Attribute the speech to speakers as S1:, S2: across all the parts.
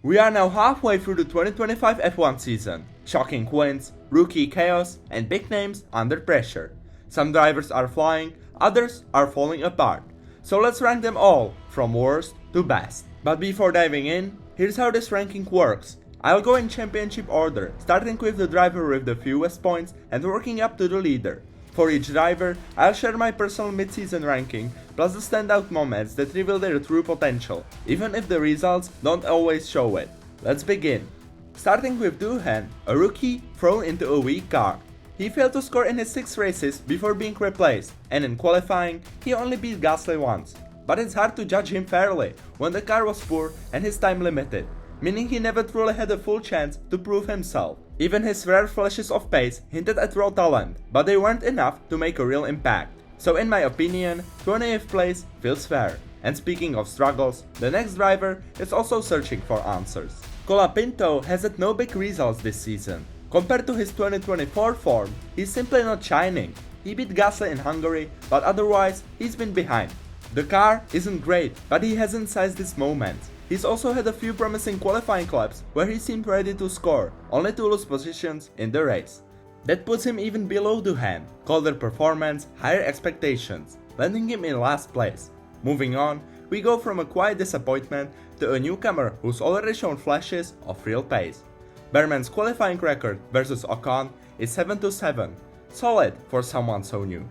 S1: We are now halfway through the 2025 F1 season. Shocking wins, rookie chaos, and big names under pressure. Some drivers are flying, others are falling apart. So let's rank them all, from worst to best. But before diving in, here's how this ranking works. I'll go in championship order, starting with the driver with the fewest points and working up to the leader. For each driver, I'll share my personal mid-season ranking, plus the standout moments that reveal their true potential, even if the results don't always show it. Let's begin. Starting with Doohan, a rookie thrown into a weak car. He failed to score in his 6 races before being replaced, and in qualifying, he only beat Gasly once. But it's hard to judge him fairly when the car was poor and his time limited, meaning he never truly had a full chance to prove himself. Even his rare flashes of pace hinted at raw talent, but they weren't enough to make a real impact. So in my opinion, 20th place feels fair. And speaking of struggles, the next driver is also searching for answers. Colapinto has had no big results this season. Compared to his 2024 form, he's simply not shining. He beat Gasly in Hungary, but otherwise, he's been behind. The car isn't great, but he hasn't seized his moments. He's also had a few promising qualifying laps where he seemed ready to score, only to lose positions in the race. That puts him even below Doohan, colder performance, higher expectations, landing him in last place. Moving on, we go from a quiet disappointment to a newcomer who's already shown flashes of real pace. Bearman's qualifying record versus Ocon is 7-7, solid for someone so new.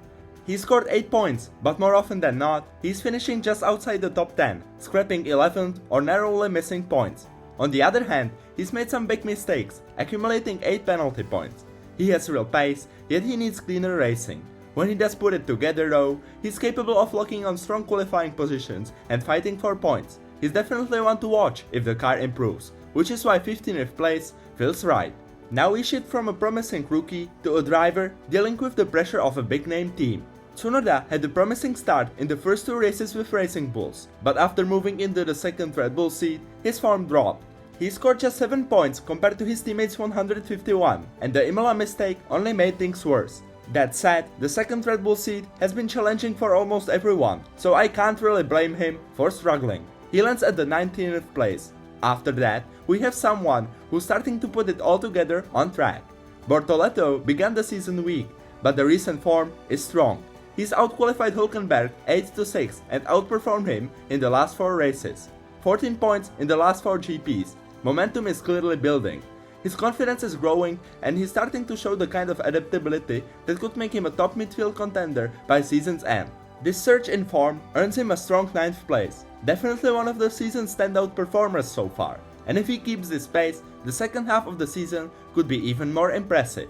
S1: He scored 8 points, but more often than not, he's finishing just outside the top 10, scraping 11th or narrowly missing points. On the other hand, he's made some big mistakes, accumulating 8 penalty points. He has real pace, yet he needs cleaner racing. When he does put it together though, he's capable of locking on strong qualifying positions and fighting for points. He's definitely one to watch if the car improves, which is why 15th place feels right. Now we shift from a promising rookie to a driver dealing with the pressure of a big name team. Tsunoda had a promising start in the first 2 races with Racing Bulls, but after moving into the second Red Bull seat, his form dropped. He scored just 7 points compared to his teammates' 151, and the Imola mistake only made things worse. That said, the second Red Bull seat has been challenging for almost everyone, so I can't really blame him for struggling. He lands at the 19th place. After that, we have someone who's starting to put it all together on track. Bortoleto began the season weak, but the recent form is strong. He's outqualified Hulkenberg 8-6 and outperformed him in the last 4 races. 14 points in the last 4 GPs. Momentum is clearly building. His confidence is growing and he's starting to show the kind of adaptability that could make him a top midfield contender by season's end. This surge in form earns him a strong 9th place. Definitely one of the season's standout performers so far. And if he keeps this pace, the second half of the season could be even more impressive.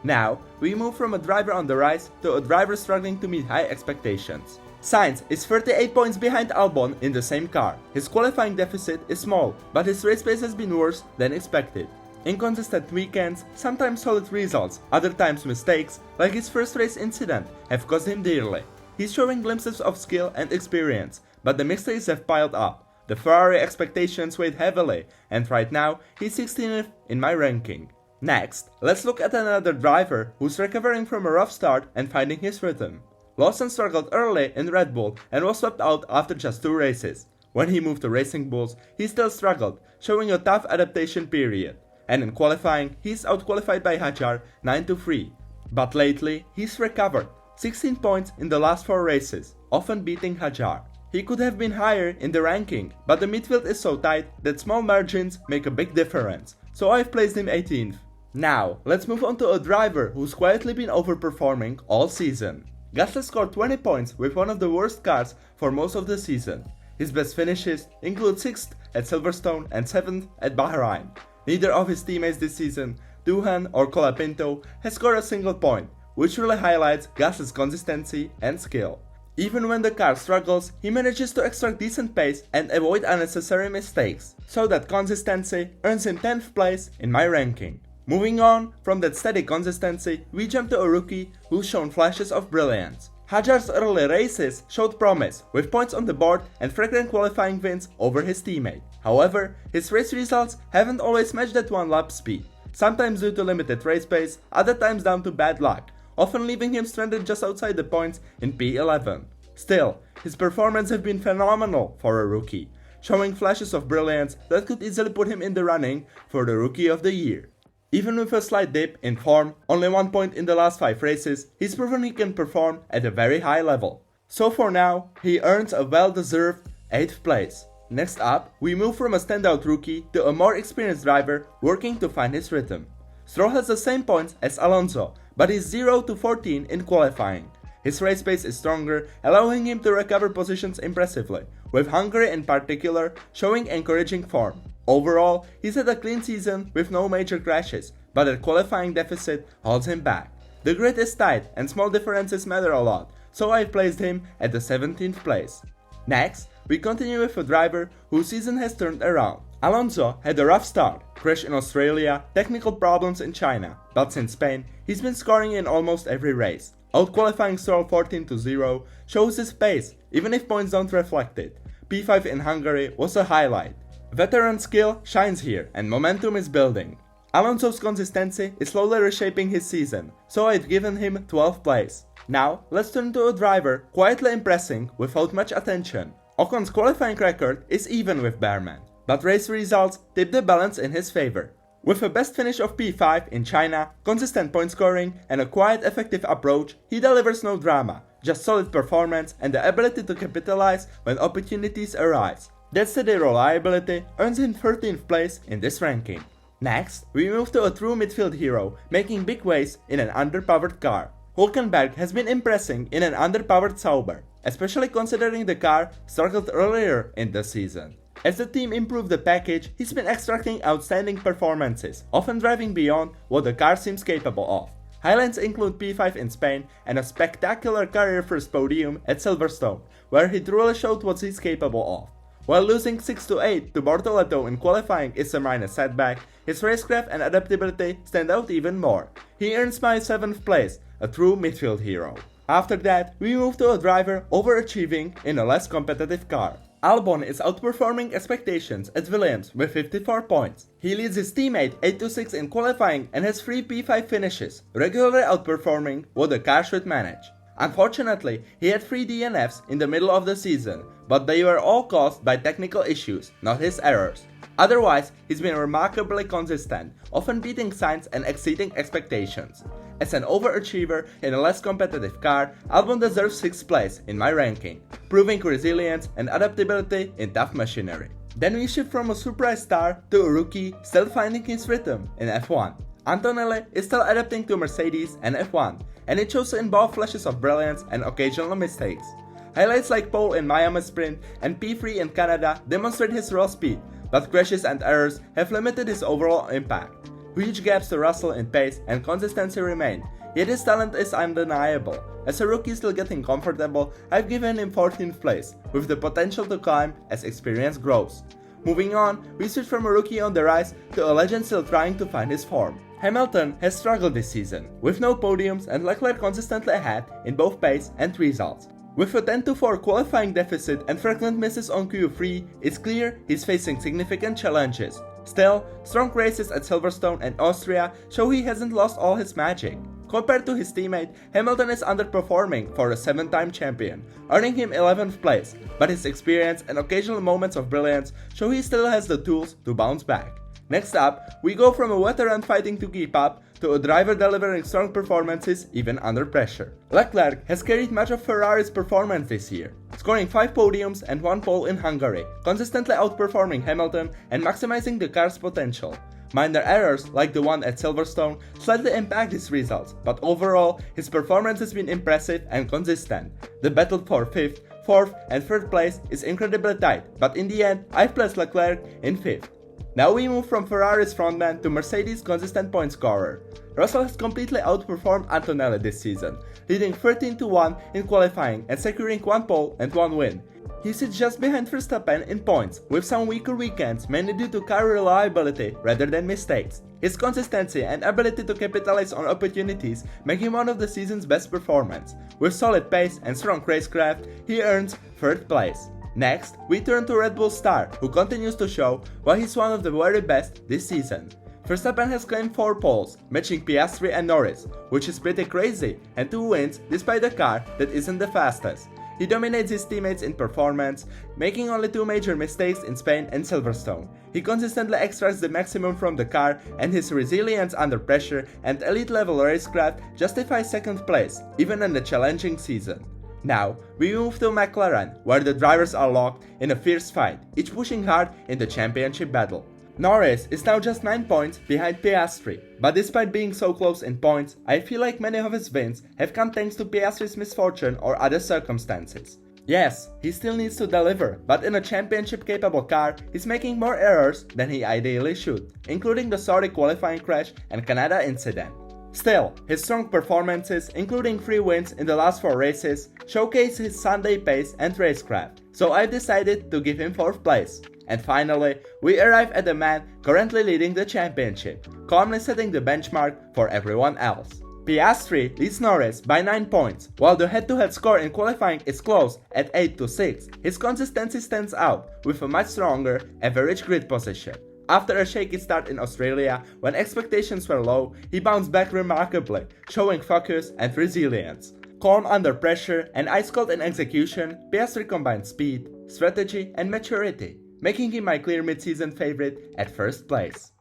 S1: Now, we move from a driver on the rise to a driver struggling to meet high expectations. Sainz is 38 points behind Albon in the same car. His qualifying deficit is small, but his race pace has been worse than expected. Inconsistent weekends, sometimes solid results, other times mistakes, like his first race incident, have cost him dearly. He's showing glimpses of skill and experience, but the mistakes have piled up. The Ferrari expectations weighed heavily, and right now, he's 16th in my ranking. Next, let's look at another driver who's recovering from a rough start and finding his rhythm. Lawson struggled early in Red Bull and was swept out after just 2 races. When he moved to Racing Bulls, he still struggled, showing a tough adaptation period. And in qualifying, he's outqualified by Hadjar 9-3. But lately, he's recovered, 16 points in the last 4 races, often beating Hadjar. He could have been higher in the ranking, but the midfield is so tight that small margins make a big difference, so I've placed him 18th. Now, let's move on to a driver who's quietly been overperforming all season. Gasly scored 20 points with one of the worst cars for most of the season. His best finishes include 6th at Silverstone and 7th at Bahrain. Neither of his teammates this season, Doohan or Colapinto, has scored a single point, which really highlights Gasly's consistency and skill. Even when the car struggles, he manages to extract decent pace and avoid unnecessary mistakes, so that consistency earns him 10th place in my ranking. Moving on from that steady consistency, we jump to a rookie who's shown flashes of brilliance. Hadjar's early races showed promise, with points on the board and frequent qualifying wins over his teammate. However, his race results haven't always matched that one lap speed, sometimes due to limited race pace, other times down to bad luck, often leaving him stranded just outside the points in P11. Still, his performances have been phenomenal for a rookie, showing flashes of brilliance that could easily put him in the running for the Rookie of the Year. Even with a slight dip in form, only 1 point in the last 5 races, he's proven he can perform at a very high level. So for now, he earns a well-deserved 8th place. Next up, we move from a standout rookie to a more experienced driver working to find his rhythm. Stroll has the same points as Alonso, but is 0 to 14 in qualifying. His race pace is stronger, allowing him to recover positions impressively, with Hungary in particular showing encouraging form. Overall, he's had a clean season with no major crashes, but that qualifying deficit holds him back. The grid is tight and small differences matter a lot, so I've placed him at the 17th place. Next, we continue with a driver whose season has turned around. Alonso had a rough start, crash in Australia, technical problems in China, but since Spain, he's been scoring in almost every race. Out-qualifying Stroll 14-0 shows his pace, even if points don't reflect it. P5 in Hungary was a highlight. Veteran skill shines here and momentum is building. Alonso's consistency is slowly reshaping his season, so I've given him 12th place. Now, let's turn to a driver quietly impressing without much attention. Ocon's qualifying record is even with Bearman, but race results tip the balance in his favor. With a best finish of P5 in China, consistent point scoring, and a quiet effective approach, he delivers no drama, just solid performance and the ability to capitalize when opportunities arise. That steady reliability earns him 13th place in this ranking. Next, we move to a true midfield hero, making big waves in an underpowered car. Hulkenberg has been impressing in an underpowered Sauber, especially considering the car struggled earlier in the season. As the team improved the package, he's been extracting outstanding performances, often driving beyond what the car seems capable of. Highlights include P5 in Spain and a spectacular career-first podium at Silverstone, where he truly showed what he's capable of. While losing 6-8 to Bortoleto in qualifying is a minor setback, his racecraft and adaptability stand out even more. He earns my 7th place, a true midfield hero. After that, we move to a driver overachieving in a less competitive car. Albon is outperforming expectations at Williams with 54 points. He leads his teammate 8-6 in qualifying and has 3 P5 finishes, regularly outperforming what the car should manage. Unfortunately, he had 3 DNFs in the middle of the season, but they were all caused by technical issues, not his errors. Otherwise, he's been remarkably consistent, often beating Sainz and exceeding expectations. As an overachiever in a less competitive car, Albon deserves 6th place in my ranking, proving resilience and adaptability in tough machinery. Then we shift from a surprise star to a rookie still finding his rhythm in F1. Antonelli is still adapting to Mercedes and F1, and it shows in both flashes of brilliance and occasional mistakes. Highlights like pole in Miami Sprint and P3 in Canada demonstrate his raw speed, but crashes and errors have limited his overall impact. Huge gaps to Russell in pace and consistency remain, yet his talent is undeniable. As a rookie still getting comfortable, I've given him 14th place, with the potential to climb as experience grows. Moving on, we switch from a rookie on the rise to a legend still trying to find his form. Hamilton has struggled this season, with no podiums and Leclerc consistently ahead in both pace and results. With a 10-4 qualifying deficit and frequent misses on Q3, it's clear he's facing significant challenges. Still, strong races at Silverstone and Austria show he hasn't lost all his magic. Compared to his teammate, Hamilton is underperforming for a 7-time champion, earning him 11th place, but his experience and occasional moments of brilliance show he still has the tools to bounce back. Next up, we go from a veteran fighting to keep up to a driver delivering strong performances even under pressure. Leclerc has carried much of Ferrari's performance this year, scoring 5 podiums and 1 pole in Hungary, consistently outperforming Hamilton and maximizing the car's potential. Minor errors, like the one at Silverstone, slightly impact his results, but overall, his performance has been impressive and consistent. The battle for 5th, 4th and 3rd place is incredibly tight, but in the end, I've placed Leclerc in 5th. Now we move from Ferrari's frontman to Mercedes' consistent point scorer. Russell has completely outperformed Antonelli this season, leading 13-1 in qualifying and securing 1 pole and 1 win. He sits just behind Verstappen in points, with some weaker weekends mainly due to car reliability rather than mistakes. His consistency and ability to capitalize on opportunities make him one of the season's best performers. With solid pace and strong racecraft, he earns 3rd place. Next, we turn to Red Bull's star, who continues to show why he's one of the very best this season. Verstappen has claimed 4 poles, matching Piastri and Norris, which is pretty crazy, and 2 wins despite a car that isn't the fastest. he dominates his teammates in performance, making only 2 major mistakes in Spain and Silverstone. He consistently extracts the maximum from the car, and his resilience under pressure and elite level racecraft justifies 2nd place, even in a challenging season. Now, we move to McLaren, where the drivers are locked in a fierce fight, each pushing hard in the championship battle. Norris is now just 9 points behind Piastri, but despite being so close in points, I feel like many of his wins have come thanks to Piastri's misfortune or other circumstances. Yes, he still needs to deliver, but in a championship-capable car, he's making more errors than he ideally should, including the Saudi qualifying crash and Canada incident. Still, his strong performances, including 3 wins in the last 4 races, showcase his Sunday pace and racecraft, so I've decided to give him 4th place. And finally, we arrive at the man currently leading the championship, calmly setting the benchmark for everyone else. Piastri leads Norris by 9 points, while the head-to-head score in qualifying is close at 8-6. His consistency stands out with a much stronger average grid position. After a shaky start in Australia, when expectations were low, he bounced back remarkably, showing focus and resilience. Calm under pressure and ice-cold in execution, Piastri combined speed, strategy and maturity, making him my clear mid-season favorite at 1st place.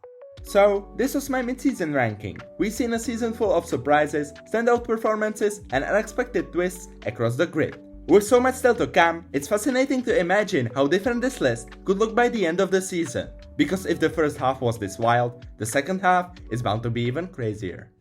S1: So, this was my mid-season ranking. We've seen a season full of surprises, standout performances and unexpected twists across the grid. With so much still to come, it's fascinating to imagine how different this list could look by the end of the season. Because if the first half was this wild, the second half is bound to be even crazier.